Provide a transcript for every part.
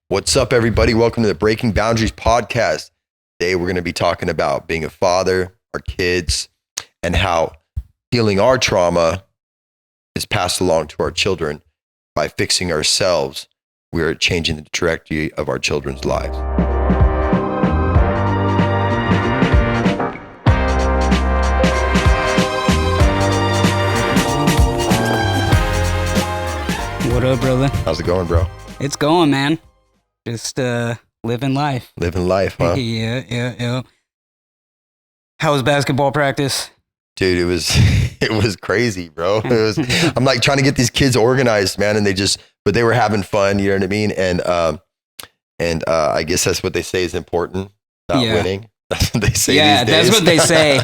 What's up, everybody? Welcome to the Breaking Boundaries podcast. Today, we're going to be talking about being a father, our kids, and how healing our trauma is passed along to our children. By fixing ourselves, we're changing the trajectory of our children's lives. What up, brother? How's it going, bro? It's going, man. Just living life. Living life, huh? Yeah. How was basketball practice? Dude, it was crazy, bro. I'm like trying to get these kids organized, man, and but they were having fun, you know what I mean? And I guess that's what they say is important, not winning. That's what they say these days. That's what they say.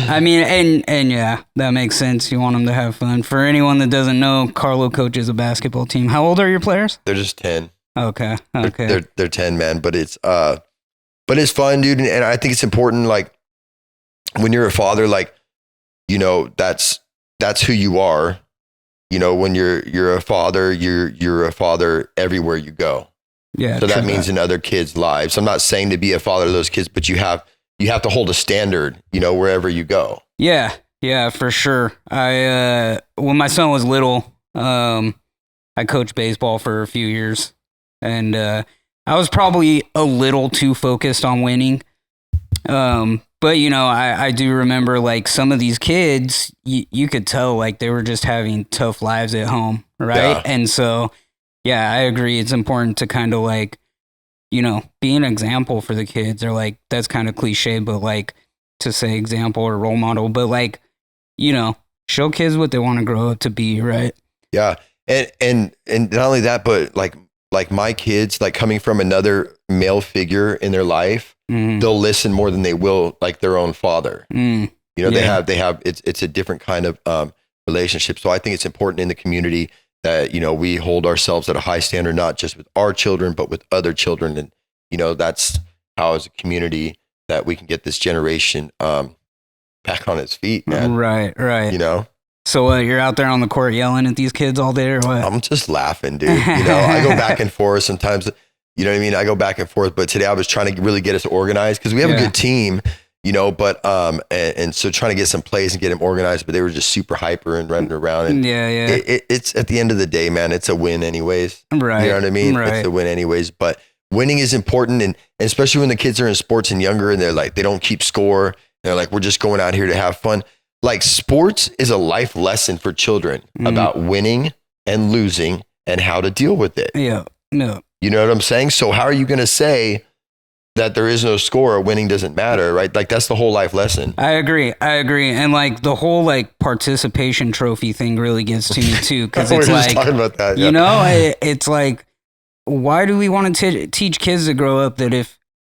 I mean, and yeah, that makes sense. You want them to have fun. For anyone that doesn't know, Carlo coaches a basketball team. How old are your players? They're just 10. Okay. They're 10, man, but it's fun, dude, and I think it's important, like when you're a father, like, you know, that's who you are. You know, when you're a father, you're a father everywhere you go. Yeah. So that means in other kids' lives. I'm not saying to be a father to those kids, but you have to hold a standard, you know, wherever you go. Yeah, for sure. When my son was little, I coached baseball for a few years, and I was probably a little too focused on winning. But, you know, I do remember, like, some of these kids, you could tell, like, they were just having tough lives at home, right? Yeah. And so, yeah, I agree. It's important to kind of, like, you know, be an example for the kids, or, like, that's kind of cliche, but, like, to say example or role model, but, like, you know, show kids what they want to grow up to be, right? Yeah. And not only that, but, like my kids, like coming from another male figure in their life, they'll listen more than they will like their own father. You know, they have, it's a different kind of relationship. So I think it's important in the community that, you know, we hold ourselves at a high standard, not just with our children, but with other children. And, you know, that's how as a community that we can get this generation back on its feet, man. Right. You know? So you're out there on the court yelling at these kids all day or what? I'm just laughing, dude. You know, I go back and forth sometimes, you know what I mean? I go back and forth, but today I was trying to really get us organized because we have a good team, you know, but, and so trying to get some plays and get them organized, but they were just super hyper and running around. And it's at the end of the day, man, it's a win anyways. Right. You know what I mean? Right. It's a win anyways, but winning is important. And especially when the kids are in sports and younger and they're like, they don't keep score. They're like, we're just going out here to have fun. Like sports is a life lesson for children about winning and losing and how to deal with it. Yeah. No. You know what I'm saying? So how are you going to say that there is no score or winning doesn't matter, right? Like that's the whole life lesson. I agree. And like the whole like participation trophy thing really gets to me too. Cause it's like, talking about that, you know, it's like, why do we want to teach kids to grow up that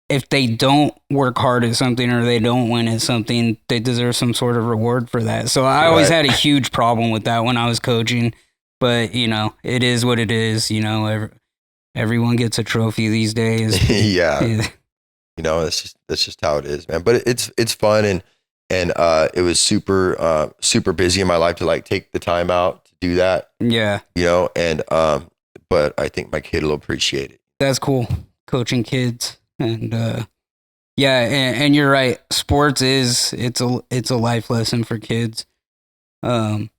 if they don't work hard at something or they don't win at something, they deserve some sort of reward for that. So I always had a huge problem with that when I was coaching, but you know, it is what it is. You know, everyone gets a trophy these days. Yeah. You know, that's just how it is, man. But it's fun and it was super busy in my life to like take the time out to do that. Yeah. You know, and but I think my kid will appreciate it. That's cool. Coaching kids. And and you're right. Sports it's a life lesson for kids. But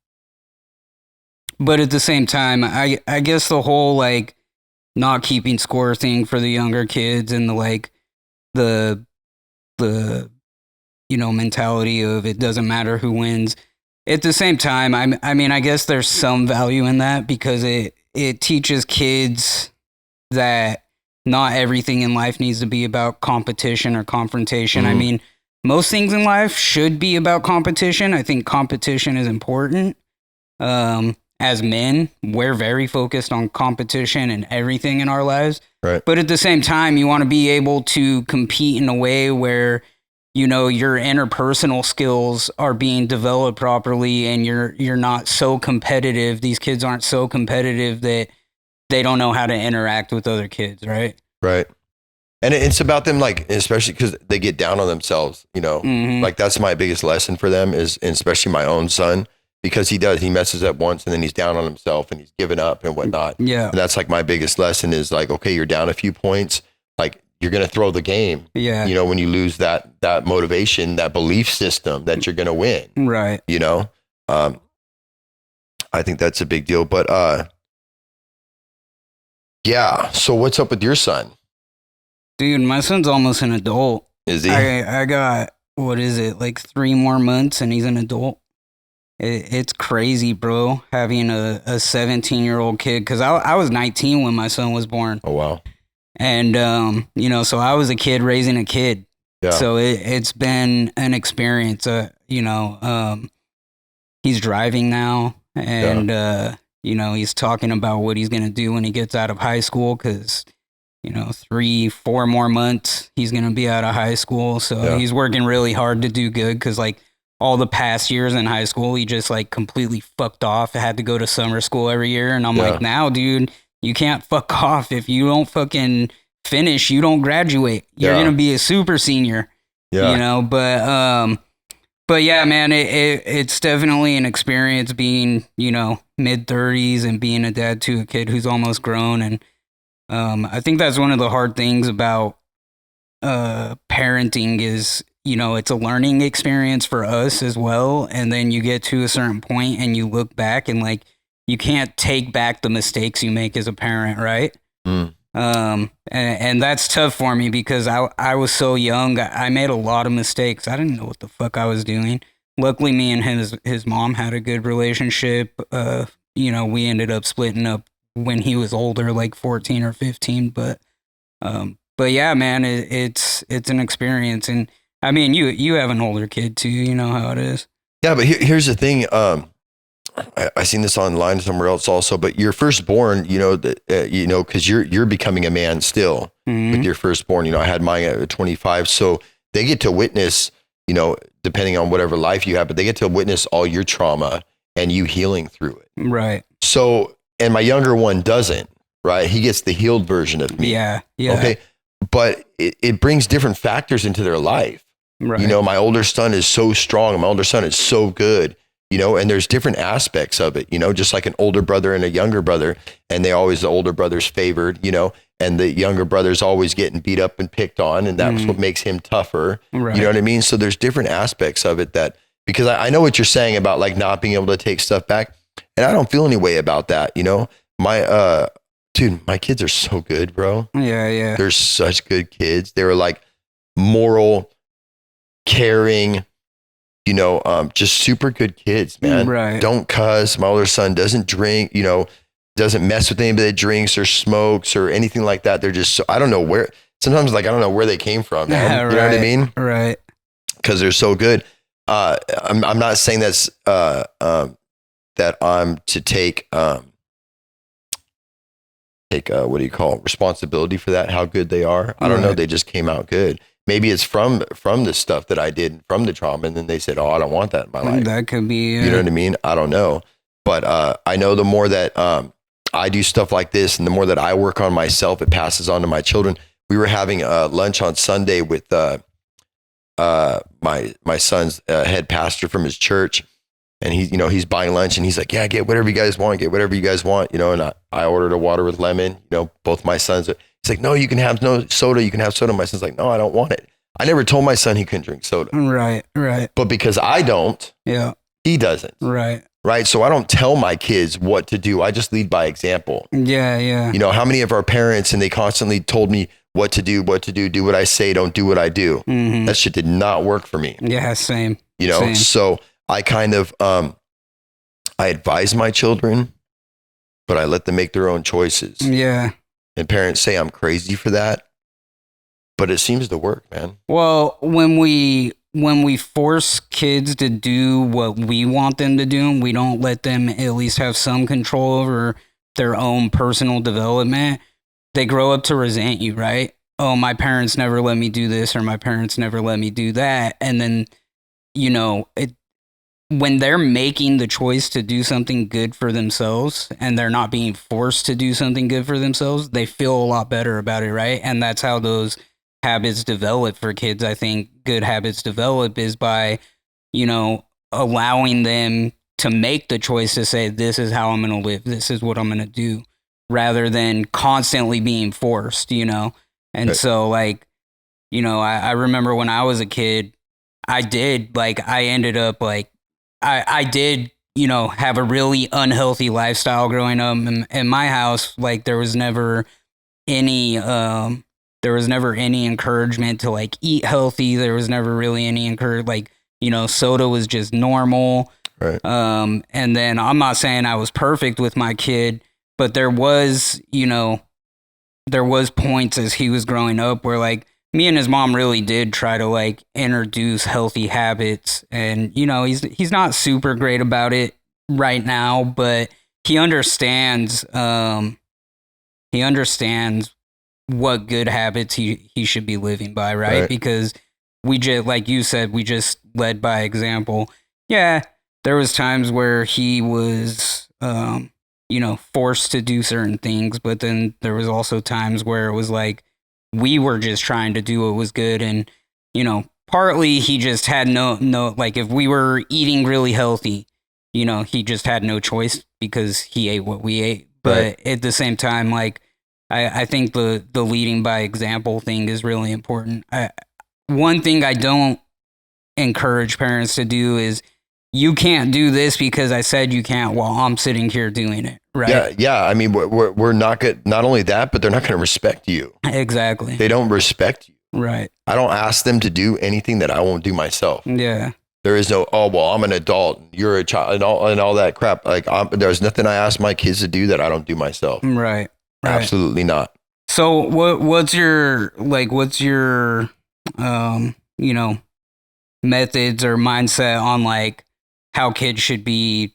at the same time, I guess the whole like not keeping score thing for the younger kids and the you know mentality of it doesn't matter who wins. At the same time, I mean I guess there's some value in that because it teaches kids that not everything in life needs to be about competition or confrontation. I mean, most things in life should be about competition. I think competition is important. As men, we're very focused on competition and everything in our lives. Right. But at the same time, you want to be able to compete in a way where, you know, your interpersonal skills are being developed properly and you're not so competitive. These kids aren't so competitive that they don't know how to interact with other kids, right? Right. And it's about them, like, especially because they get down on themselves, you know, like that's my biggest lesson for them is, and especially my own son, because he messes up once and then he's down on himself and he's given up and whatnot. Yeah. And that's like my biggest lesson is like, okay, you're down a few points. Like you're going to throw the game. Yeah. You know, when you lose that motivation, that belief system that you're going to win. Right. You know, I think that's a big deal, but, yeah. So what's up with your son? Dude, my son's almost an adult. Is he? I got, what is it, like 3 more months and he's an adult. It's crazy, bro, having a 17-year-old kid. Because I was 19 when my son was born. Oh, wow. And, you know, so I was a kid raising a kid. Yeah. So it's been an experience. You know, he's driving now. And, you know, he's talking about what he's going to do when he gets out of high school. Because, you know, 3-4 more months, he's going to be out of high school. So he's working really hard to do good. Because, like, all the past years in high school, he just like completely fucked off. I had to go to summer school every year. And I'm like, now, dude, you can't fuck off. If you don't fucking finish, you don't graduate. You're going to be a super senior, you know? But yeah, man, it's definitely an experience being, you know, mid-30s and being a dad to a kid who's almost grown. And I think that's one of the hard things about parenting is, you know, it's a learning experience for us as well. And then you get to a certain point and you look back and like, you can't take back the mistakes you make as a parent, right? And that's tough for me because I was so young. I made a lot of mistakes. I didn't know what the fuck I was doing. Luckily, me and his mom had a good relationship. You know, we ended up splitting up when he was older, like 14 or 15. But yeah, man, it's an experience. And I mean, you have an older kid too. You know how it is. Yeah, but here's the thing. I seen this online somewhere else also. But your firstborn, you know that you know because you're becoming a man still with your firstborn. You know, I had mine at 25, so they get to witness. You know, depending on whatever life you have, but they get to witness all your trauma and you healing through it. Right. So, and my younger one doesn't. Right. He gets the healed version of me. Yeah. Yeah. Okay. But it brings different factors into their life. Right. You know, my older son is so strong. My older son is so good, you know, and there's different aspects of it, you know, just like an older brother and a younger brother. And the older brother's favored, you know, and the younger brother's always getting beat up and picked on. And that's what makes him tougher. Right. You know what I mean? So there's different aspects of it that, because I know what you're saying about like not being able to take stuff back. And I don't feel any way about that. You know, dude, my kids are so good, bro. Yeah. Yeah. They're such good kids. They were like moral, caring, you know, just super good kids, man. Right. Don't cuss. My older son doesn't drink, you know, doesn't mess with anybody that drinks or smokes or anything like that. They're just so, I don't know where, sometimes like, I don't know where they came from, man. Yeah, you know what I mean? Right. Because they're so good. I'm not saying that's, that I'm to take what do you call it? Responsibility for that, how good they are. I don't know. They just came out good. Maybe it's from the stuff that I did, from the trauma, and then they said, "Oh, I don't want that in my life." That could be. You know what I mean? I don't know, but I know the more that I do stuff like this, and the more that I work on myself, it passes on to my children. We were having lunch on Sunday with my son's head pastor from his church, and he's buying lunch, and he's like, "Yeah, get whatever you guys want, you know." And I ordered a water with lemon. You know, both my sons. He's like, "No, you can have no soda. You can have soda." My son's like, "No, I don't want it." I never told my son he couldn't drink soda. Right. But because I don't, he doesn't. Right. So I don't tell my kids what to do. I just lead by example. Yeah. You know, how many of our parents, and they constantly told me what to do, do what I say, don't do what I do. Mm-hmm. That shit did not work for me. Yeah, same. You know, so I kind of, I advise my children, but I let them make their own choices. Yeah. And parents say I'm crazy for that, but it seems to work, man. Well, when we force kids to do what we want them to do, we don't let them at least have some control over their own personal development. They grow up to resent you, right? Oh, my parents never let me do this, or my parents never let me do that. And then, you know, when they're making the choice to do something good for themselves and they're not being forced to do something good for themselves, they feel a lot better about it, right? And that's how those habits develop for kids. I think good habits develop is by, you know, allowing them to make the choice to say, this is how I'm going to live, this is what I'm going to do, rather than constantly being forced, you know? And so, like, you know, I remember when I was a kid, I ended up, like, I did, you know, have a really unhealthy lifestyle growing up. In my house, like, there was never any encouragement to, like, eat healthy. There was never really any encouragement, like, you know, soda was just normal. Right. And then I'm not saying I was perfect with my kid, but there was, you know, there was points as he was growing up where, like, me and his mom really did try to, like, introduce healthy habits. And, you know, he's not super great about it right now, but he understands what good habits he should be living by, right? Because we just, like you said, we just led by example. Yeah, there was times where he was, you know, forced to do certain things, but then there was also times where it was like, we were just trying to do what was good. And, you know, partly he just had no, like, if we were eating really healthy, you know, he just had no choice because he ate what we ate. But at the same time, like, I think the leading by example thing is really important. One thing I don't encourage parents to do is, you can't do this because I said you can't while I'm sitting here doing it, right? Yeah. I mean, we're not good. Not only that, but they're not going to respect you. Exactly. They don't respect you. Right. I don't ask them to do anything that I won't do myself. Yeah. There is no, oh, well, I'm an adult, you're a child, and all that crap. Like, there's nothing I ask my kids to do that I don't do myself. Right. Absolutely not. So what's your you know, methods or mindset on, like, how kids should be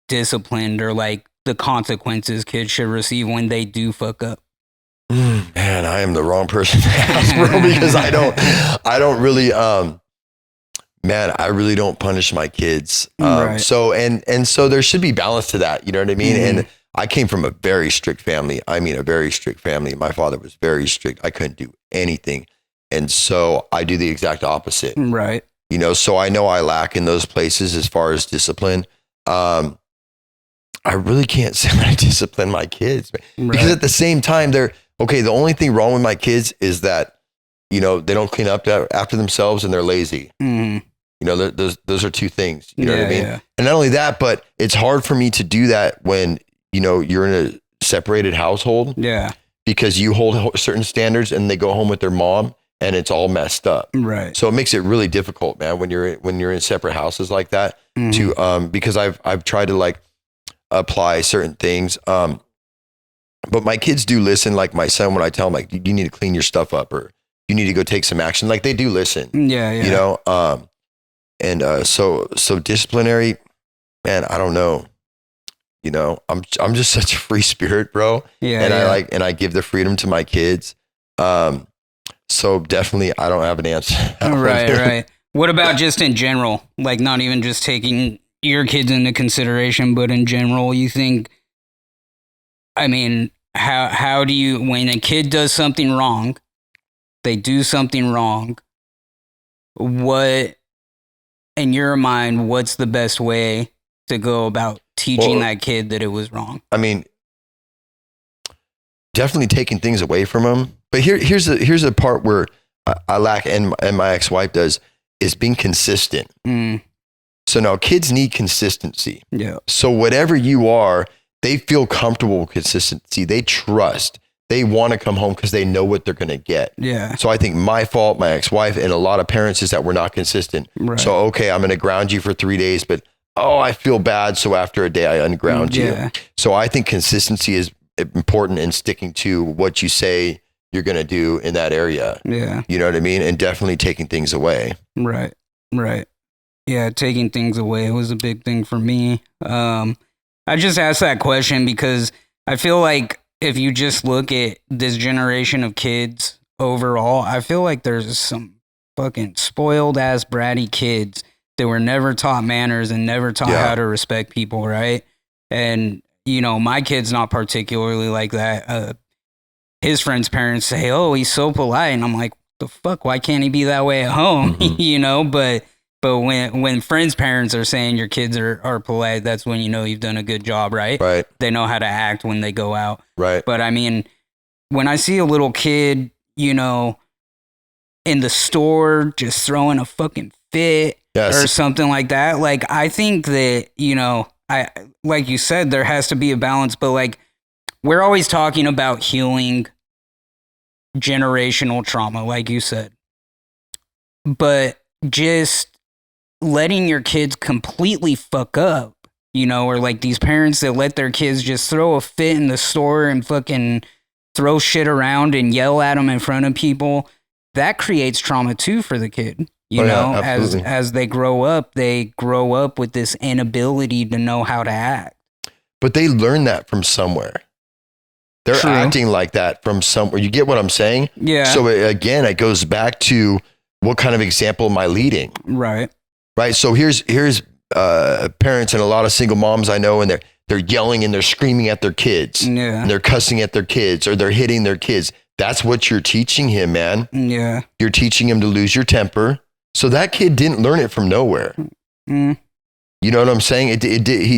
disciplined, or, like, the consequences kids should receive when they do fuck up? Man, I am the wrong person to ask, bro, because I don't really, man, I really don't punish my kids. So, and so there should be balance to that. You know what I mean? And I came from a very strict family. I mean, a very strict family. My father was very strict. I couldn't do anything. And so I do the exact opposite. Right. You know, so I know I lack in those places as far as discipline. I really can't say that I discipline my kids, because at the same time, they're okay. The only thing wrong with my kids is that, you know, they don't clean up after themselves and they're lazy. You know, those are two things. You know what I mean? Yeah. And not only that, but it's hard for me to do that when, you know, you're in a separated household. Yeah. Because you hold certain standards and they go home with their mom, and it's all messed up. Right. So it makes it really difficult, man, when you're in separate houses like that, to because I've tried to, like, apply certain things. But my kids do listen. Like my son, when I tell him, like, you need to clean your stuff up, or you need to go take some action, like, they do listen. Yeah. You know, and so disciplinary, man, I don't know. You know, I'm just such a free spirit, bro. Yeah. And I give the freedom to my kids. So definitely, I don't have an answer. Right. What about just in general? Like, not even just taking your kids into consideration, but in general, you think, I mean, how do you, when a kid does something wrong, they do something wrong, what, in your mind, what's the best way to go about teaching that kid that it was wrong? I mean, definitely taking things away from them. But here's the part where I lack, and my ex-wife does, is being consistent. So now kids need consistency. Yeah. So whatever you are, they feel comfortable with consistency. They trust. They want to come home because they know what they're going to get. Yeah. So I think my fault, my ex-wife, and a lot of parents is that we're not consistent. Right. So, okay, I'm going to ground you for 3 days, but, I feel bad. So after a day, I unground you. So I think consistency is important in sticking to what you say you're going to do in that area. Yeah. You know what I mean? And definitely taking things away. Right. Yeah. Taking things away was a big thing for me. I just asked that question because I feel like if you just look at this generation of kids overall, I feel like there's some fucking spoiled ass bratty kids that were never taught manners and never taught how to respect people. Right. And, you know, my kid's not particularly like that. His friends' parents say, oh, he's so polite. And I'm like, the fuck, why can't he be that way at home? You know, but But when friends' parents are saying your kids are polite, that's when you know you've done a good job, right? Right. They know how to act when they go out. Right. But I mean, when I see a little kid, you know, in the store just throwing a fucking fit or something like that, like I think that, you know, like you said, there has to be a balance, but like we're always talking about healing generational trauma, like you said. But just letting your kids completely fuck up, you know, or like these parents that let their kids just throw a fit in the store and fucking throw shit around and yell at them in front of people, that creates trauma too for the kid. You know, as they grow up with this inability to know how to act. But they learn that from somewhere. They're acting like that from somewhere. You get what I'm saying? Yeah. So again, it goes back to what kind of example am I leading? Right. Right. So here's parents and a lot of single moms I know, and they're yelling and they're screaming at their kids. Yeah. And they're cussing at their kids or they're hitting their kids. That's what you're teaching him, man. Yeah. You're teaching him to lose your temper. So that kid didn't learn it from nowhere. Mm. You know what I'm saying? He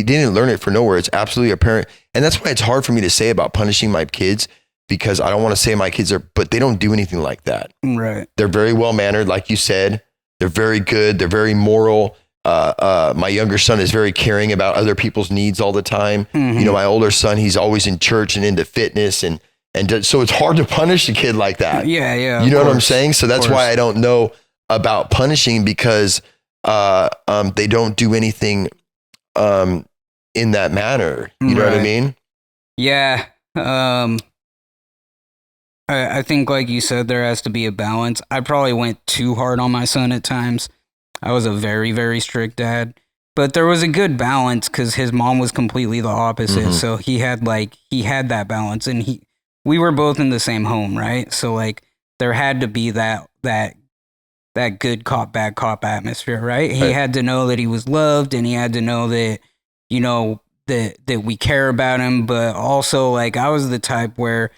didn't learn it from nowhere. It's absolutely apparent. And that's why it's hard for me to say about punishing my kids, because I don't want to say my kids but they don't do anything like that. Right. They're very well-mannered, like you said. They're very good. They're very moral. My younger son is very caring about other people's needs all the time. Mm-hmm. You know, my older son, he's always in church and into fitness. And so it's hard to punish a kid like that. Yeah, yeah. You know what I'm saying? So that's why I don't know about punishing, because they don't do anything in that manner. You know what I mean? Yeah. I think, like you said, there has to be a balance. I probably went too hard on my son at times. I was a very, very strict dad. But there was a good balance because his mom was completely the opposite. Mm-hmm. So he had that balance, and we were both in the same home, right? So like there had to be that good cop, bad cop atmosphere, right? He had to know that he was loved, and he had to know that, you know, that we care about him. But also, like, I was the type where,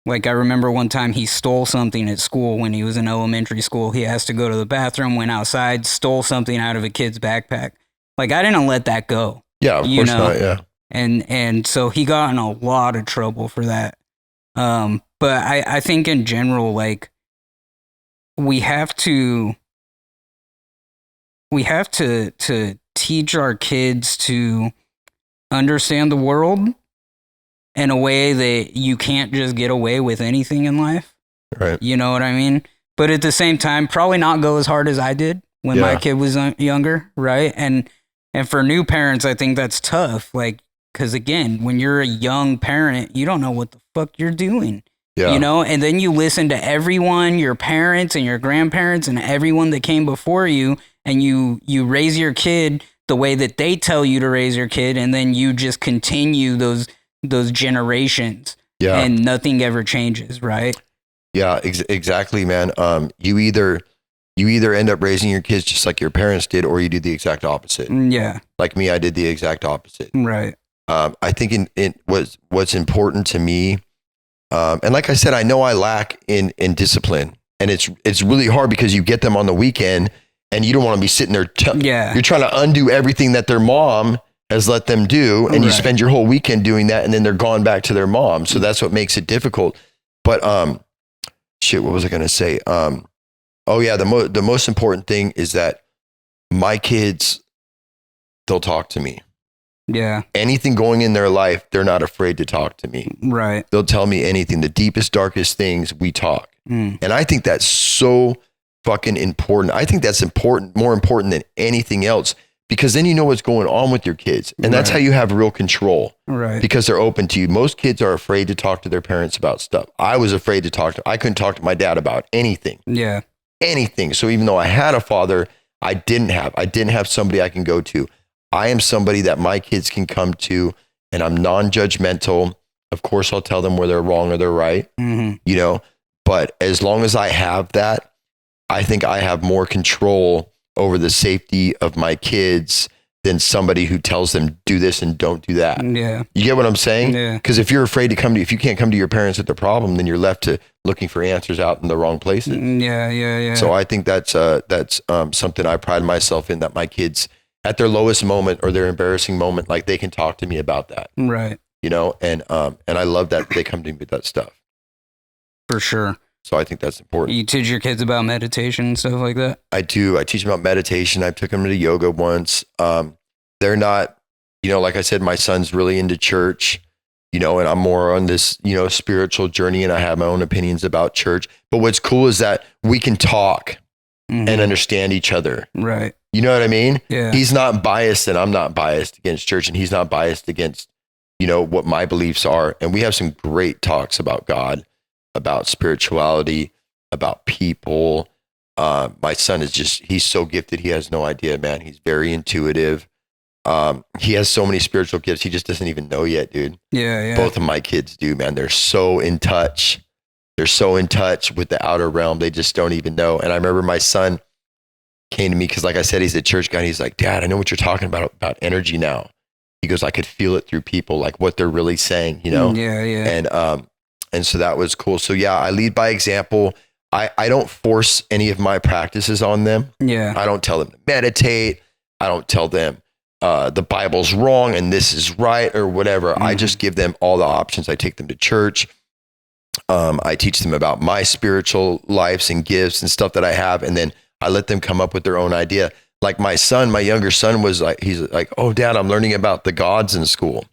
like, I remember one time he stole something at school when he was in elementary school. He asked to go to the bathroom, went outside, stole something out of a kid's backpack. Like, I didn't let that go. Yeah, of course not, yeah. And so he got in a lot of trouble for that. But I think in general, like, we have to teach our kids to understand the world in a way that you can't just get away with anything in life. Right. You know what I mean? But at the same time, probably not go as hard as I did when my kid was younger, right? And for new parents, I think that's tough. Like, because again, when you're a young parent, you don't know what the fuck you're doing. Yeah. You know, and then you listen to everyone, your parents and your grandparents and everyone that came before you, and you raise your kid the way that they tell you to raise your kid, and then you just continue those generations. Yeah. And nothing ever changes, right? Yeah, exactly, man. You either end up raising your kids just like your parents did, or you do the exact opposite. Yeah. Like me, I did the exact opposite. Right. I think what's important to me, and like I said, I know I lack in discipline, and it's really hard because you get them on the weekend and you don't want to be sitting there. You're trying to undo everything that their mom has let them do, and you spend your whole weekend doing that, and then they're gone back to their mom. So that's what makes it difficult. But what was I going to say? The most important thing is that my kids, they'll talk to me. Yeah. Anything going in their life, they're not afraid to talk to me. Right. They'll tell me anything. The deepest, darkest things, we talk. And I think that's so fucking important. I think that's more important than anything else, because then you know what's going on with your kids. And that's how you have real control. Right. Because they're open to you. Most kids are afraid to talk to their parents about stuff. I was afraid to I couldn't talk to my dad about anything. Yeah. Anything. So even though I had a father, I didn't have somebody I can go to. I am somebody that my kids can come to, and I'm non-judgmental. Of course, I'll tell them where they're wrong or they're right, you know, but as long as I have that, I think I have more control over the safety of my kids than somebody who tells them do this and don't do that. Yeah. You get what I'm saying? Yeah. Because if you're afraid if you can't come to your parents with the problem, then you're left to looking for answers out in the wrong places. Yeah. So I think that's something I pride myself in, that my kids at their lowest moment or their embarrassing moment, like they can talk to me about that. Right. You know, and I love that they come to me with that stuff. For sure. So I think that's important. You teach your kids about meditation and stuff like that? I do. I teach them about meditation. I took them to yoga once. They're not, you know, like I said, my son's really into church, you know, and I'm more on this, you know, spiritual journey, and I have my own opinions about church. But what's cool is that we can talk and understand each other. Right. You know what I mean? Yeah. He's not biased and I'm not biased against church, and he's not biased against, you know, what my beliefs are. And we have some great talks about God, about spirituality, about people. My son is he's so gifted. He has no idea, man. He's very intuitive. He has so many spiritual gifts. He just doesn't even know yet, dude. Yeah. Both of my kids do, man. They're so in touch. They're so in touch with the outer realm. They just don't even know. And I remember my son came to me because, like I said, he's a church guy. And he's like, Dad, I know what you're talking about energy now. He goes, I could feel it through people, like what they're really saying, you know? Yeah. And so that was cool. So yeah, I lead by example. I don't force any of my practices on them. Yeah. I don't tell them to meditate. I don't tell them the Bible's wrong and this is right or whatever. I just give them all the options. I take them to church. I teach them about my spiritual lives and gifts and stuff that I have. And then I let them come up with their own idea. Like my younger son he's like, oh, Dad, I'm learning about the gods in school.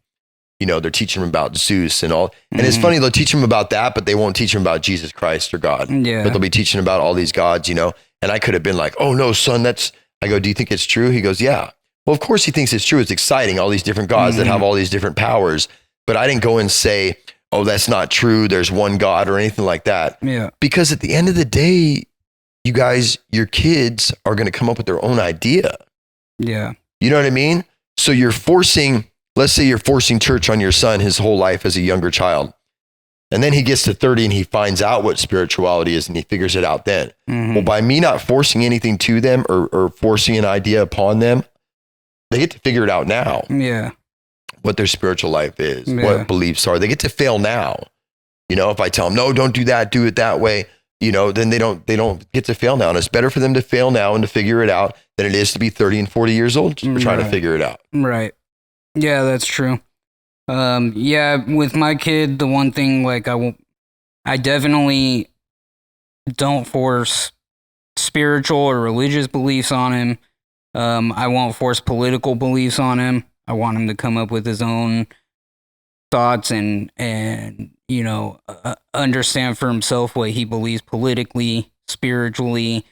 You know, they're teaching him about Zeus and all. And it's funny, they'll teach him about that, but they won't teach him about Jesus Christ or God. Yeah. But they'll be teaching about all these gods, you know. And I could have been like, oh, no, son, I go, do you think it's true? He goes, yeah. Well, of course he thinks it's true. It's exciting, all these different gods that have all these different powers. But I didn't go and say, oh, that's not true. There's one God or anything like that. Yeah. Because at the end of the day, you guys, your kids are going to come up with their own idea. Yeah. You know what I mean? So let's say you're forcing church on your son his whole life as a younger child. And then he gets to 30 and he finds out what spirituality is and he figures it out then. Well, by me not forcing anything to them or forcing an idea upon them, they get to figure it out now. Yeah. What their spiritual life is, what beliefs are. They get to fail now. You know, if I tell them, no, don't do that, do it that way, you know, then they don't get to fail now. And it's better for them to fail now and to figure it out than it is to be 30 and 40 years old trying to figure it out. Right. Yeah, that's true. Yeah, with my kid, the one thing, like, I definitely don't force spiritual or religious beliefs on him. I won't force political beliefs on him. I want him to come up with his own thoughts and you know, understand for himself what he believes politically, spiritually,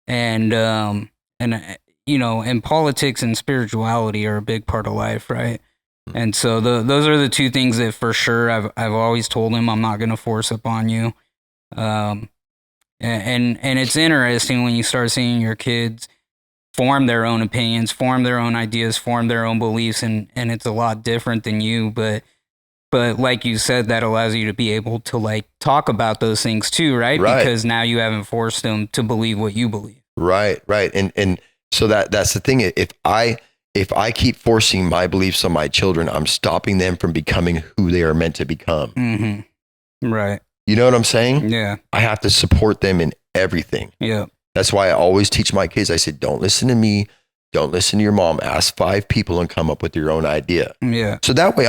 and you know, and politics and spirituality are a big part of life, right? And so those are the two things that for sure I've always told him I'm not going to force upon you. And it's interesting when you start seeing your kids form their own opinions, form their own ideas, form their own beliefs, and it's a lot different than you, but like you said, that allows you to be able to like talk about those things too, right? Because now you haven't forced them to believe what you believe. Right. And so that's the thing. If I keep forcing my beliefs on my children, I'm stopping them from becoming who they are meant to become. Mm-hmm. Right. You know what I'm saying? Yeah. I have to support them in everything. Yeah. That's why I always teach my kids. I said, don't listen to me. Don't listen to your mom. Ask 5 people and come up with your own idea. Yeah. So that way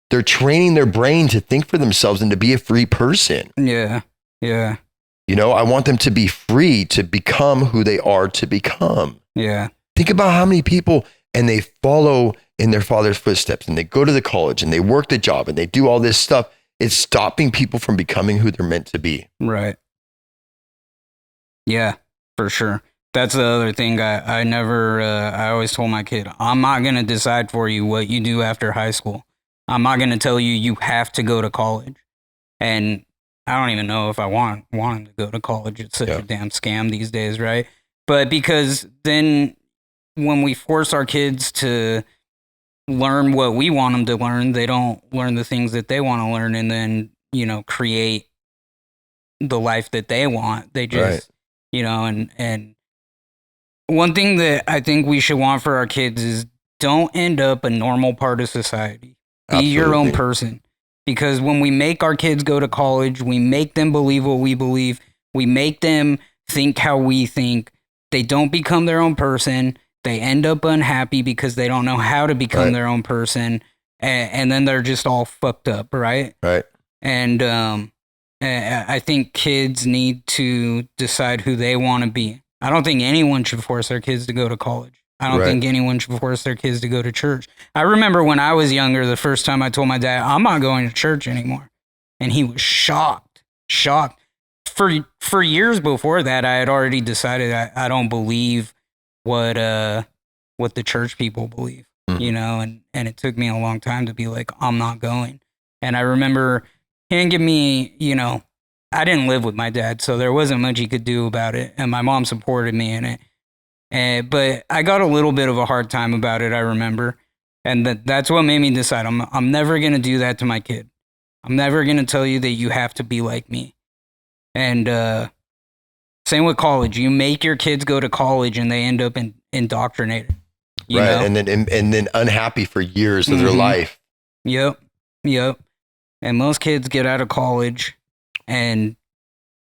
they're training their brain to think for themselves and to be a free person. Yeah. Yeah. You know, I want them to be free to become who they are to become. Yeah. Think about how many people, and they follow in their father's footsteps and they go to the college and they work the job and they do all this stuff. It's stopping people from becoming who they're meant to be. Right. Yeah, for sure. That's the other thing. I always told my kid, I'm not going to decide for you what you do after high school. I'm not going to tell you have to go to college. And I don't even know if I want him to go to college. It's such a damn scam these days, right? But because then when we force our kids to learn what we want them to learn, they don't learn the things that they want to learn and then, you know, create the life that they want. They just, you know, and one thing that I think we should want for our kids is don't end up a normal part of society. Be your own person. Because when we make our kids go to college, we make them believe what we believe. We make them think how we think. They don't become their own person. They end up unhappy because they don't know how to become their own person. And then they're just all fucked up, right? Right. And I think kids need to decide who they want to be. I don't think anyone should force their kids to go to college. I don't think anyone should force their kids to go to church. I remember when I was younger, the first time I told my dad, I'm not going to church anymore. And he was shocked. For years before that, I had already decided I don't believe what the church people believe, you know, and it took me a long time to be like, I'm not going. And I remember he didn't give me, you know, I didn't live with my dad, so there wasn't much he could do about it. And my mom supported me in it. But I got a little bit of a hard time about it, I remember. And that's what made me decide I'm never going to do that to my kid. I'm never going to tell you that you have to be like me. And same with college. You make your kids go to college and they end up indoctrinated. You know? And then unhappy for years of their life. Yep. And most kids get out of college and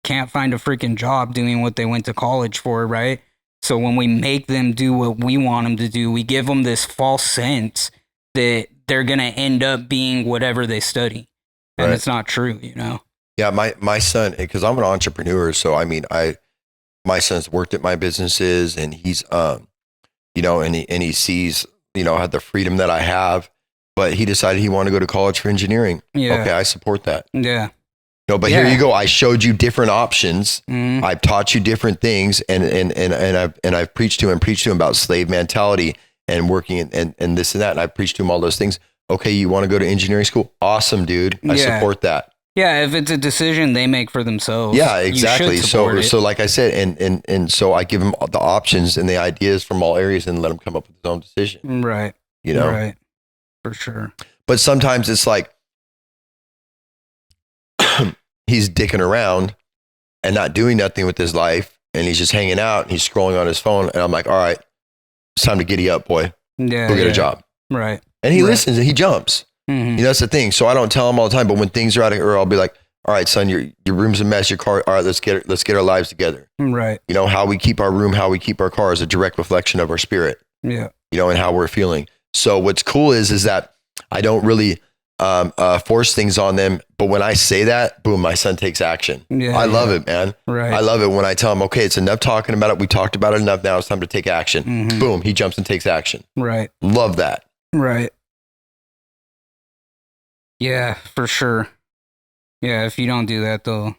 can't find a freaking job doing what they went to college for, right? So when we make them do what we want them to do, we give them this false sense that they're going to end up being whatever they study. And it's not true, you know? Yeah, my son, because I'm an entrepreneur, so I mean, my son's worked at my businesses, and he's, you know, and he sees, you know, had the freedom that I have, but he decided he wanted to go to college for engineering. Yeah. Okay, I support that. Yeah. No, but here you go. I showed you different options. I've taught you different things, and I've preached to him about slave mentality and working and this and that. And I preached to him all those things. Okay, you want to go to engineering school? Awesome, dude. I support that. Yeah, if it's a decision they make for themselves. Yeah, exactly. So like I said, and so I give him the options and the ideas from all areas and let him come up with his own decision. Right. You know? Right. For sure. But sometimes it's like he's dicking around and not doing nothing with his life, and he's just hanging out and he's scrolling on his phone, and I'm like, all right, it's time to giddy up, boy. Yeah. Go get a job. Right. And he listens and he jumps. You know, that's the thing. So I don't tell him all the time, but when things are out of order, I'll be like, all right, son, your room's a mess, your car, all right, let's get our lives together. Right. You know, how we keep our room, how we keep our car is a direct reflection of our spirit. Yeah. You know, and how we're feeling. So what's cool is that I don't really force things on them, but when I say that, boom, my son takes action. Yeah, I love it, man. Right. I love it when I tell him, okay, it's enough talking about it. We talked about it enough. Now it's time to take action. Boom, he jumps and takes action. Right. Love that. Right. Yeah, for sure. Yeah, if you don't do that, they'll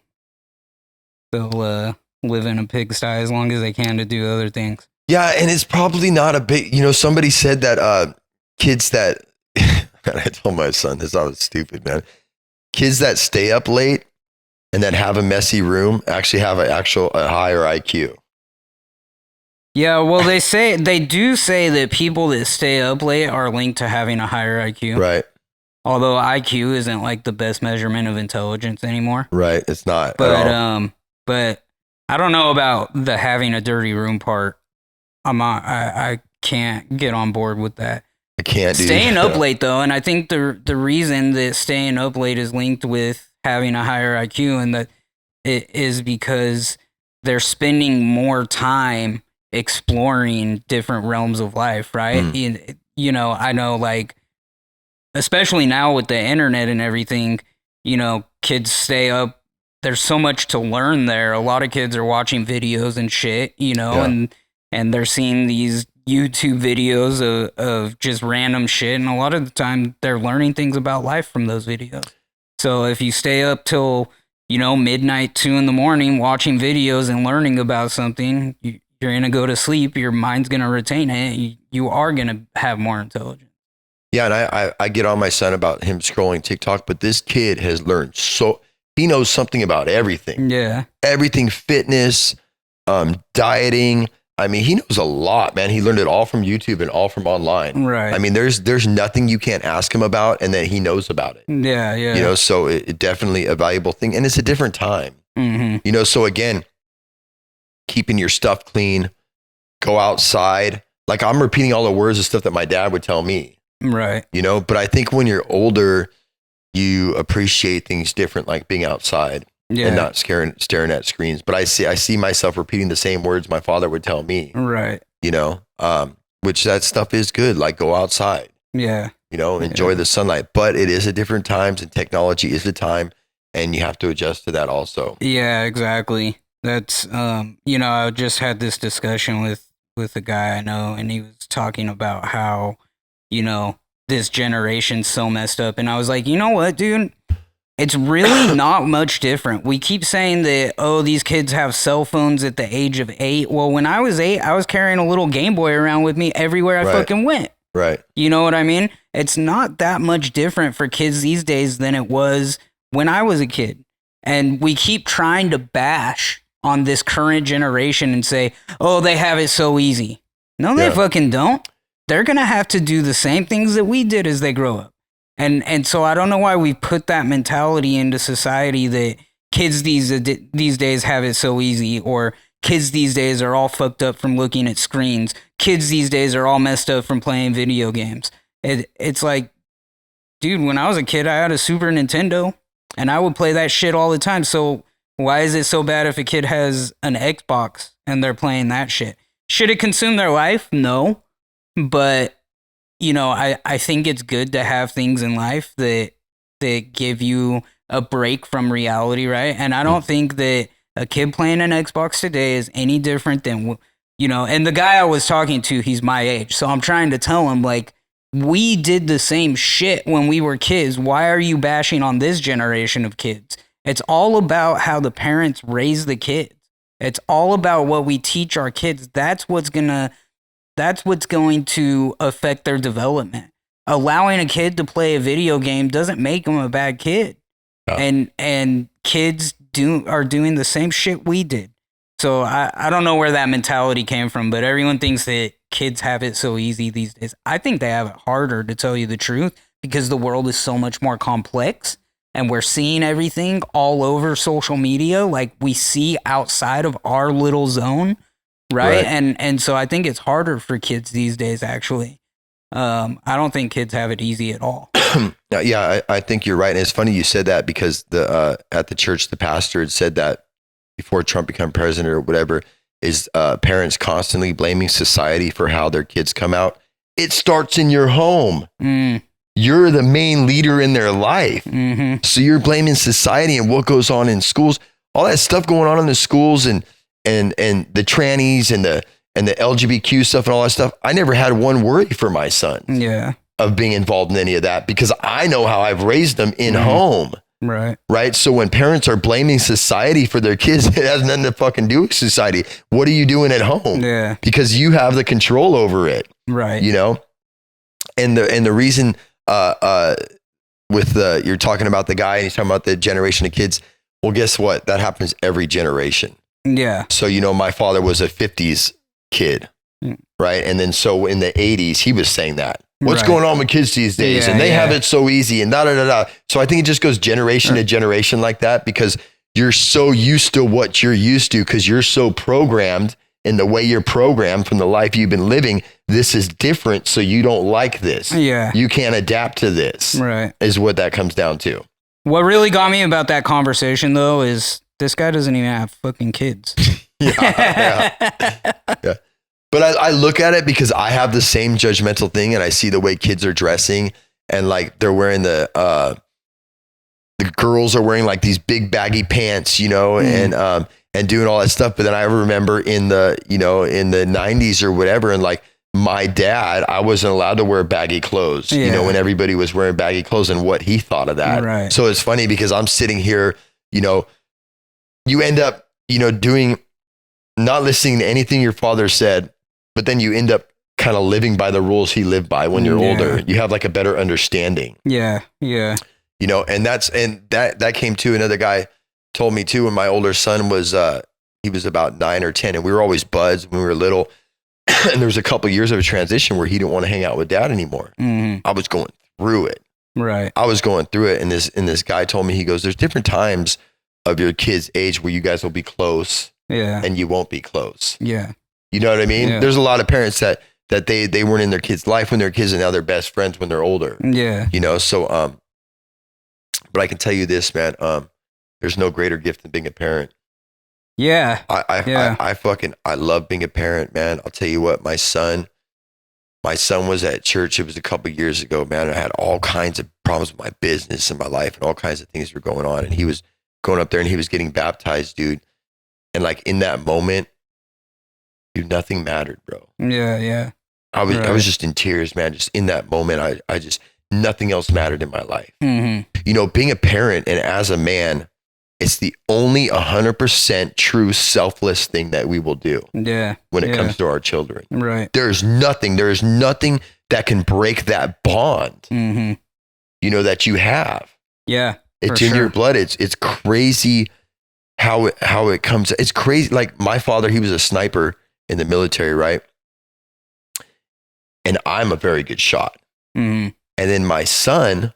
live in a pigsty as long as they can to do other things. Yeah, and it's probably not a big, you know, somebody said that kids that, I told my son this, I was stupid, man. Kids that stay up late and that have a messy room actually have a higher IQ. Yeah, well, they do say that people that stay up late are linked to having a higher IQ. Right. Although IQ isn't like the best measurement of intelligence anymore. Right, it's not. But I don't know about the having a dirty room part. I can't get on board with that. I can't do staying up late though, and I think the reason that staying up late is linked with having a higher IQ and that it is because they're spending more time exploring different realms of life, right? You know, I know, like, especially now with the internet and everything, you know, kids stay up. There's so much to learn there. A lot of kids are watching videos and shit, you know, and they're seeing these YouTube videos of just random shit. And a lot of the time they're learning things about life from those videos. So if you stay up till, you know, midnight, 2 a.m. watching videos and learning about something, you're going to go to sleep. Your mind's going to retain it. You are going to have more intelligence. Yeah, and I get on my son about him scrolling TikTok, but this kid has learned he knows something about everything. Yeah. Everything, fitness, dieting. I mean, he knows a lot, man. He learned it all from YouTube and all from online. Right. I mean, there's nothing you can't ask him about and that he knows about it. Yeah. You know, so it definitely a valuable thing. And it's a different time. You know, so again, keeping your stuff clean, go outside. Like I'm repeating all the words of stuff that my dad would tell me. Right. You know, but I think when you're older, you appreciate things different, like being outside and not staring at screens. But I see myself repeating the same words my father would tell me. Right. You know, which that stuff is good. Like go outside. Yeah. You know, enjoy the sunlight. But it is at different times, and technology is the time, and you have to adjust to that also. Yeah, exactly. That's you know, I just had this discussion with a guy I know, and he was talking about how, you know, this generation's so messed up. And I was like, you know what, dude? It's really not much different. We keep saying that, oh, these kids have cell phones at the age of 8. Well, when I was 8, I was carrying a little Game Boy around with me everywhere I fucking went. Right. You know what I mean? It's not that much different for kids these days than it was when I was a kid. And we keep trying to bash on this current generation and say, oh, they have it so easy. No, they fucking don't. They're going to have to do the same things that we did as they grow up. And so I don't know why we put that mentality into society that kids these days have it so easy, or kids these days are all fucked up from looking at screens. Kids these days are all messed up from playing video games. It's like, dude, when I was a kid, I had a Super Nintendo and I would play that shit all the time. So why is it so bad if a kid has an Xbox and they're playing that shit? Should it consume their life? No. But, you know, I think it's good to have things in life that give you a break from reality, right? And I don't think that a kid playing an Xbox today is any different than, you know, and the guy I was talking to, he's my age. So I'm trying to tell him, like, we did the same shit when we were kids. Why are you bashing on this generation of kids? It's all about how the parents raise the kids. It's all about what we teach our kids. That's what's going to affect their development. Allowing a kid to play a video game doesn't make them a bad kid. Oh. And kids are doing the same shit we did. So I don't know where that mentality came from, but everyone thinks that kids have it so easy these days. I think they have it harder, to tell you the truth, because the world is so much more complex and we're seeing everything all over social media. Like we see outside of our little zone. Right. And so I think it's harder for kids these days, actually. I don't think kids have it easy at all. Yeah, I think you're right. And it's funny you said that, because at the church, the pastor had said that before Trump became president or whatever, is parents constantly blaming society for how their kids come out. It starts in your home. You're the main leader in their life. Mm-hmm. So you're blaming society and what goes on in schools, all that stuff going on in the schools and the trannies and the LGBTQ stuff and all that stuff. I never had one worry for my son of being involved in any of that, because I know how I've raised them in home. Right. So when parents are blaming society for their kids, it has nothing to fucking do with society. What are you doing at home? Yeah. Because you have the control over it. Right. You know? And the reason you're talking about the guy and he's talking about the generation of kids. Well, guess what? That happens every generation. Yeah. So, you know, my father was a 50s kid, right? And then so in the 80s, he was saying that. What's going on with kids these days? And they have it so easy and da-da-da-da. So I think it just goes generation to generation like that, because you're so used to what you're used to, because you're so programmed in the way you're programmed from the life you've been living. This is different, so you don't like this. Yeah. You can't adapt to this. Right. Is what that comes down to. What really got me about that conversation, though, is this guy doesn't even have fucking kids. Yeah. But I look at it because I have the same judgmental thing, and I see the way kids are dressing, and like they're wearing the girls are wearing like these big baggy pants, you know, and doing all that stuff. But then I remember in the 90s or whatever, and like my dad, I wasn't allowed to wear baggy clothes, you know, when everybody was wearing baggy clothes, and what he thought of that. Right. So it's funny because I'm sitting here, you know, you end up, you know, not listening to anything your father said, but then you end up kind of living by the rules he lived by when you're older. You have like a better understanding. Yeah. Yeah. You know, and that came to another guy told me too, when my older son was, he was about 9 or 10, and we were always buds when we were little. And there was a couple of years of a transition where he didn't want to hang out with dad anymore. Mm-hmm. I was going through it. Right. I was going through it. And this guy told me, he goes, there's different times of your kid's age where you guys will be close and you won't be close. Yeah. You know what I mean? Yeah. There's a lot of parents that they weren't in their kids' life when they're kids, and now they're best friends when they're older. Yeah. You know, so but I can tell you this, man, there's no greater gift than being a parent. Yeah. I love being a parent, man. I'll tell you what, my son was at church. It was a couple years ago, man. I had all kinds of problems with my business and my life, and all kinds of things were going on. And he was going up there and he was getting baptized, dude. And like in that moment, dude, nothing mattered, bro. Yeah. Yeah. I was just in tears, man. Just in that moment, I just, nothing else mattered in my life. Mm-hmm. You know, being a parent and as a man, it's the only 100% true selfless thing that we will do. Yeah. When it comes to our children. Right. There's nothing that can break that bond, mm-hmm. you know, that you have. Yeah. It's in your blood. It's crazy how it comes. It's crazy. Like my father, he was a sniper in the military, right? And I'm a very good shot. Mm-hmm. And then my son,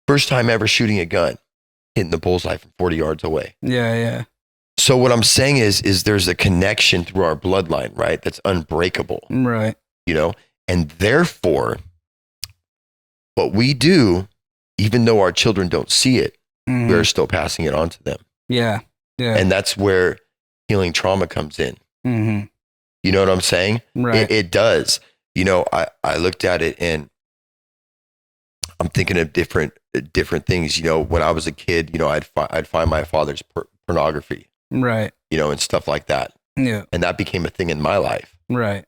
first time ever shooting a gun, hitting the bullseye from 40 yards away. Yeah, yeah. So what I'm saying is there's a connection through our bloodline, right? That's unbreakable. Right. You know, and therefore, what we do, even though our children don't see it, mm-hmm. we're still passing it on to them. Yeah, yeah. And that's where healing trauma comes in. Mm-hmm. You know what I'm saying? Right. It does. You know, I looked at it and I'm thinking of different things. You know, when I was a kid, you know, I'd find my father's pornography, right? You know, and stuff like that. Yeah, and that became a thing in my life, right?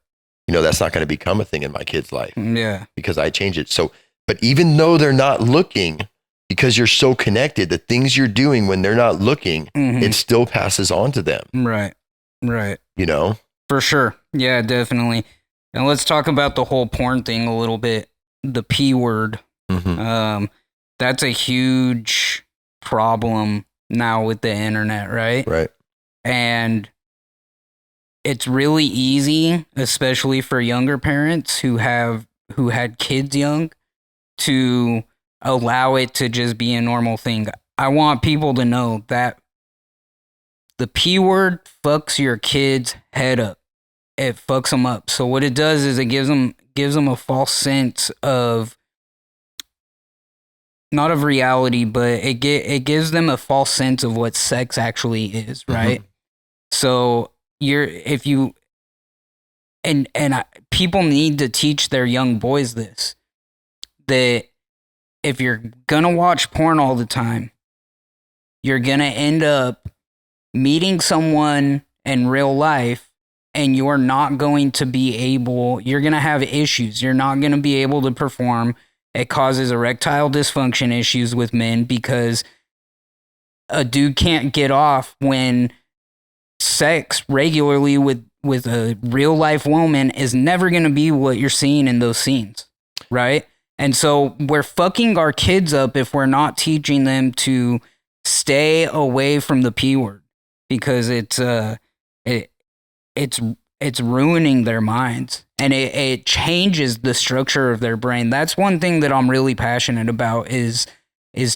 You know, that's not going to become a thing in my kid's life, yeah, because I changed it. So, but even though they're not looking, because you're so connected, the things you're doing when they're not looking, mm-hmm. it still passes on to them. Right, right. You know, for sure. Yeah, definitely. And let's talk about the whole porn thing a little bit. The P word. Mm-hmm. That's a huge problem now with the internet, right? Right. And it's really easy, especially for younger parents who had kids young, to allow it to just be a normal thing. I want people to know that the P word fucks your kid's head up. It fucks them up. So what it does is it gives them a false sense of, not of reality, but it gives them a false sense of what sex actually is, right? Mm-hmm. So people need to teach their young boys this, that if you're gonna watch porn all the time, you're gonna end up meeting someone in real life, and you're not going to be able, you're going to have issues. You're not going to be able to perform. It causes erectile dysfunction issues with men, because a dude can't get off when sex regularly with a real life woman is never going to be what you're seeing in those scenes, right? And so we're fucking our kids up if we're not teaching them to stay away from the P word, because it's ruining their minds, and it changes the structure of their brain. That's one thing that I'm really passionate about is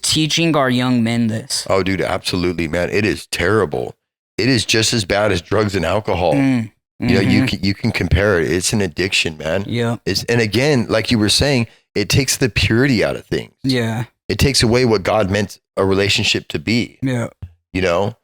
teaching our young men this. Oh, dude, absolutely, man. It is terrible. It is just as bad as drugs and alcohol. Mm-hmm. You know, you can compare it. It's an addiction, man. Yeah. And again, like you were saying, it takes the purity out of things. Yeah. It takes away what God meant a relationship to be. Yeah. You know,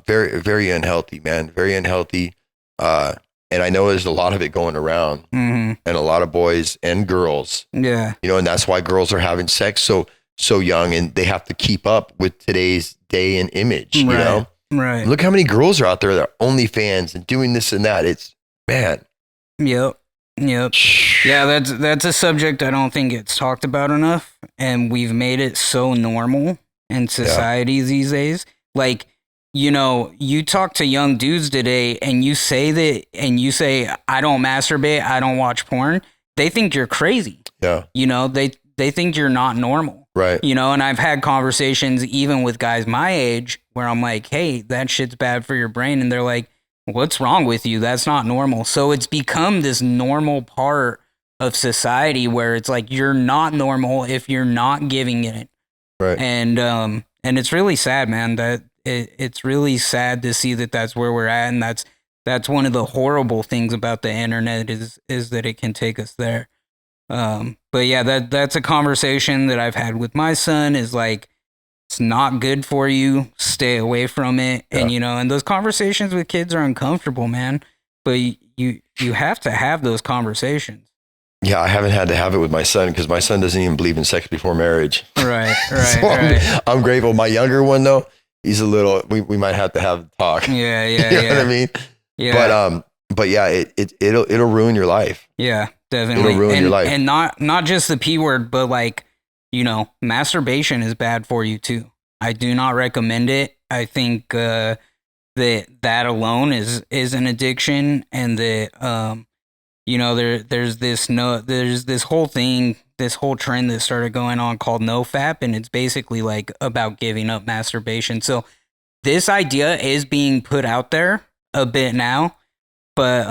very, very unhealthy, man. Very unhealthy. And I know there's a lot of it going around, mm-hmm. and a lot of boys and girls. Yeah. You know, and that's why girls are having sex so young, and they have to keep up with today's day and image. You know, right? Look how many girls are out there that are OnlyFans and doing this and that. It's, man. Yep. Yeah, that's a subject I don't think it's talked about enough, and we've made it so normal in society these days. Like, you know, you talk to young dudes today and you say I don't masturbate, I don't watch porn. They think you're crazy. Yeah. You know, they think you're not normal. Right. You know, and I've had conversations even with guys my age where I'm like, hey, that shit's bad for your brain. And they're like, what's wrong with you? That's not normal. So it's become this normal part of society where it's like, you're not normal if you're not giving it. Right. And it's really sad, man, that it's really sad to see that that's where we're at. And That's one of the horrible things about the internet is that it can take us there. But yeah, that's a conversation that I've had with my son is like, it's not good for you. Stay away from it. Yeah. And, you know, and those conversations with kids are uncomfortable, man. But you have to have those conversations. Yeah, I haven't had to have it with my son because my son doesn't even believe in sex before marriage. Right, So I'm grateful. My younger one, though, he's a little, we might have to have a talk. Yeah, You know what I mean? Yeah. But yeah, it'll ruin your life. Yeah, definitely. It'll ruin your life. And not just the P word, but like, you know, masturbation is bad for you too. I do not recommend it. I think that alone is an addiction, and that you know, there's this whole thing, this whole trend that started going on called NoFap, and it's basically like about giving up masturbation. So this idea is being put out there a bit now, but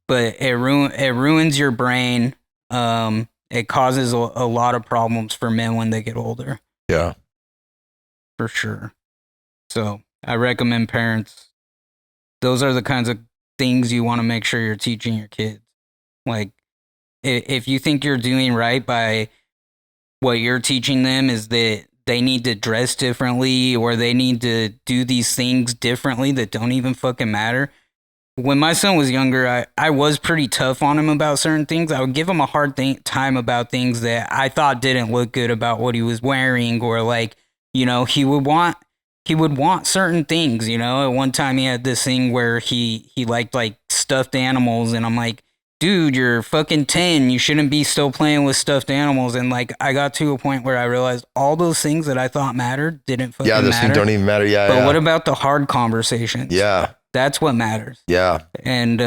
it ruins your brain. It causes a lot of problems for men when they get older. Yeah, for sure. So I recommend parents. Those are the kinds of things you want to make sure you're teaching your kids. Like, if you think you're doing right by what you're teaching them is that they need to dress differently or they need to do these things differently that don't even fucking matter. When my son was younger, I was pretty tough on him about certain things. I would give him a hard time about things that I thought didn't look good about what he was wearing, or like, you know, he would want certain things, you know. At one time he had this thing where he liked like stuffed animals, and I'm like, dude, you're fucking 10. You shouldn't be still playing with stuffed animals. And like, I got to a point where I realized all those things that I thought mattered didn't fucking matter. Yeah, those things don't even matter. Yeah, but what about the hard conversations? Yeah. That's what matters. Yeah. And,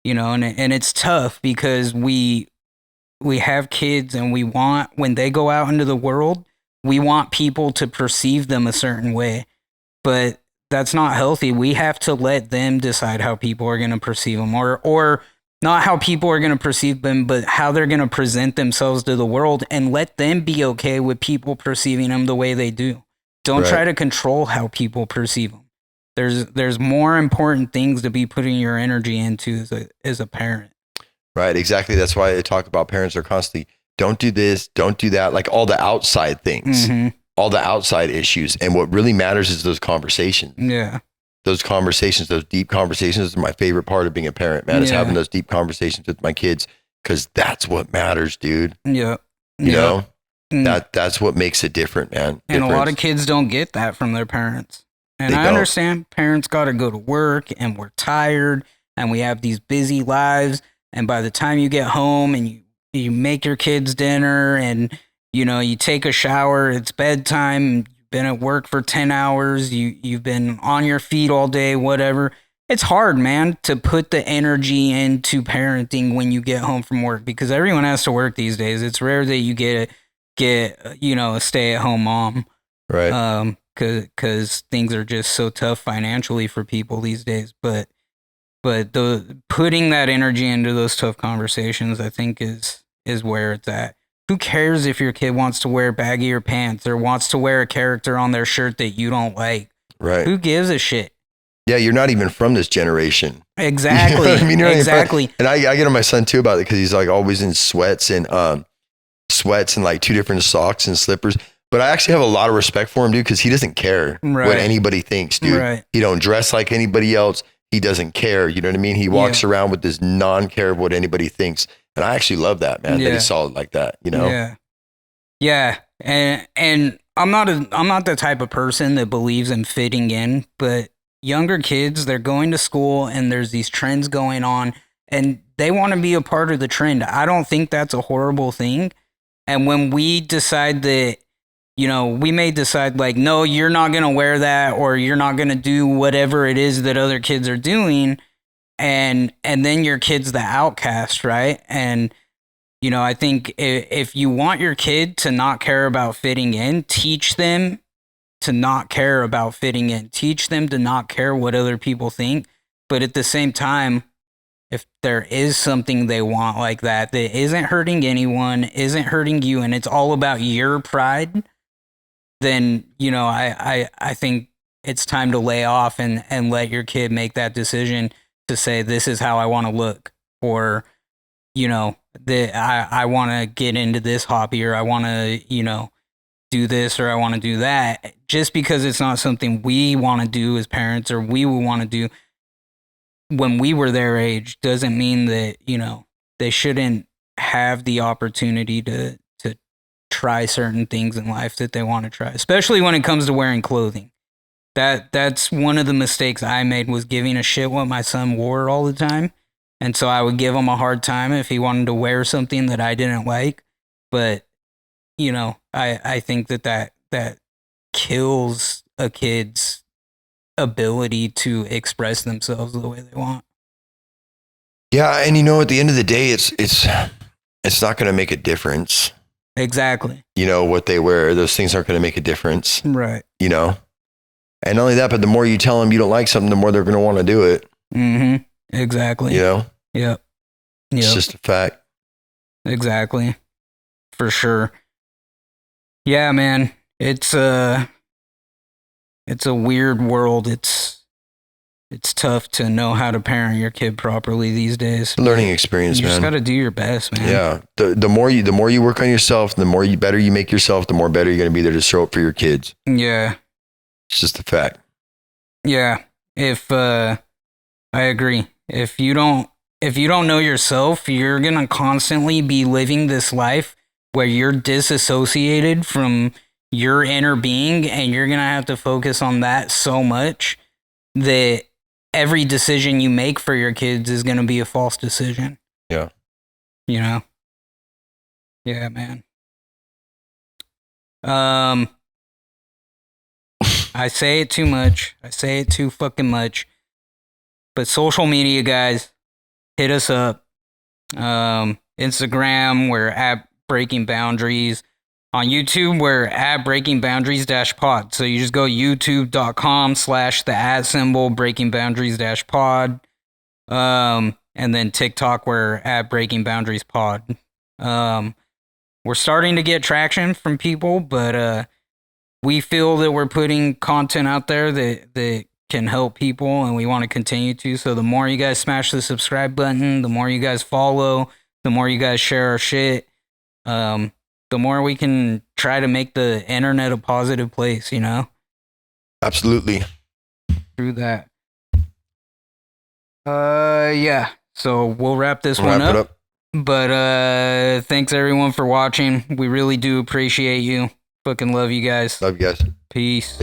you know, and it's tough because we have kids, and we want, when they go out into the world, we want people to perceive them a certain way. But that's not healthy. We have to let them decide how people are going to perceive them, or not how people are going to perceive them, but how they're going to present themselves to the world, and let them be okay with people perceiving them the way they do. Don't try to control how people perceive them. There's more important things to be putting your energy into as a parent. Right, exactly. That's why I talk about parents are constantly, don't do this, don't do that, like all the outside things, all the outside issues. And what really matters is those conversations. Yeah. Those conversations, those deep conversations are my favorite part of being a parent, man, is having those deep conversations with my kids, because that's what matters, dude. Yeah. You know, that's what makes it different, man. And a lot of kids don't get that from their parents. And I understand parents got to go to work, and we're tired, and we have these busy lives. And by the time you get home and you make your kids dinner, and, you know, you take a shower, it's bedtime, you've been at work for 10 hours, you've been on your feet all day, whatever. It's hard, man, to put the energy into parenting when you get home from work, because everyone has to work these days. It's rare that you get you know, a stay-at-home mom. Right. Because things are just so tough financially for people these days. But putting that energy into those tough conversations, I think is where it's at. Who cares if your kid wants to wear baggier pants or wants to wear a character on their shirt that you don't like? Right. Who gives a shit? Yeah, you're not even from this generation. Exactly. You know what I mean? Exactly. And I get on my son too about it, because he's like always in sweats and like two different socks and slippers. But I actually have a lot of respect for him, dude, because he doesn't care what anybody thinks, dude. Right. He don't dress like anybody else. He doesn't care. You know what I mean? He walks around with this non-care of what anybody thinks. And I actually love that, man, that he's solid like that, you know? Yeah. Yeah. And I'm not the type of person that believes in fitting in, but younger kids, they're going to school and there's these trends going on and they want to be a part of the trend. I don't think that's a horrible thing. And when we decide that, you know, we may decide like, no, you're not going to wear that, or you're not going to do whatever it is that other kids are doing. And then your kid's the outcast, right? And, you know, I think if you want your kid to not care about fitting in, teach them to not care about fitting in. Teach them to not care what other people think. But at the same time, if there is something they want like that isn't hurting anyone, isn't hurting you, and it's all about your pride, then, you know, I think it's time to lay off and let your kid make that decision to say, this is how I want to look, or, you know, that I want to get into this hobby, or I want to, you know, do this, or I want to do that. Just because it's not something we want to do as parents, or we would want to do when we were their age, doesn't mean that, you know, they shouldn't have the opportunity to try certain things in life that they want to try, especially when it comes to wearing clothing. That's one of the mistakes I made, was giving a shit what my son wore all the time. And so I would give him a hard time if he wanted to wear something that I didn't like. But, you know, I think that kills a kid's ability to express themselves the way they want. Yeah, and you know, at the end of the day, it's not going to make a difference. Exactly. You know, what they wear, those things aren't going to make a difference. Right. You know? And not only that, but the more you tell them you don't like something, the more they're going to want to do it. Mm-hmm. Exactly. You know? Yep. It's just a fact. Exactly. For sure. Yeah, man. It's a weird world. It's tough to know how to parent your kid properly these days. Learning experience, man. You just got to do your best, man. Yeah. The more you work on yourself, the more better you make yourself, the more better you're going to be there to show up for your kids. Yeah. It's just a fact. Yeah. I agree. If you don't know yourself, you're going to constantly be living this life where you're disassociated from your inner being, and you're going to have to focus on that so much that every decision you make for your kids is going to be a false decision. Yeah. You know? Yeah, man. I say it too much. I say it too fucking much. But social media, guys, hit us up. Instagram, we're at Breaking Boundaries. On YouTube, we're at Breaking Boundaries -pod. So you just go youtube.com/the Breaking Boundaries -pod. And then TikTok, we're at Breaking Boundaries pod. We're starting to get traction from people, but we feel that we're putting content out there that can help people, and we want to continue to. So the more you guys smash the subscribe button, the more you guys follow, the more you guys share our shit, the more we can try to make the internet a positive place, you know? Absolutely. Through that. Yeah. So we'll wrap this one up. But thanks everyone for watching. We really do appreciate you. Fucking love you guys. Love you guys. Peace.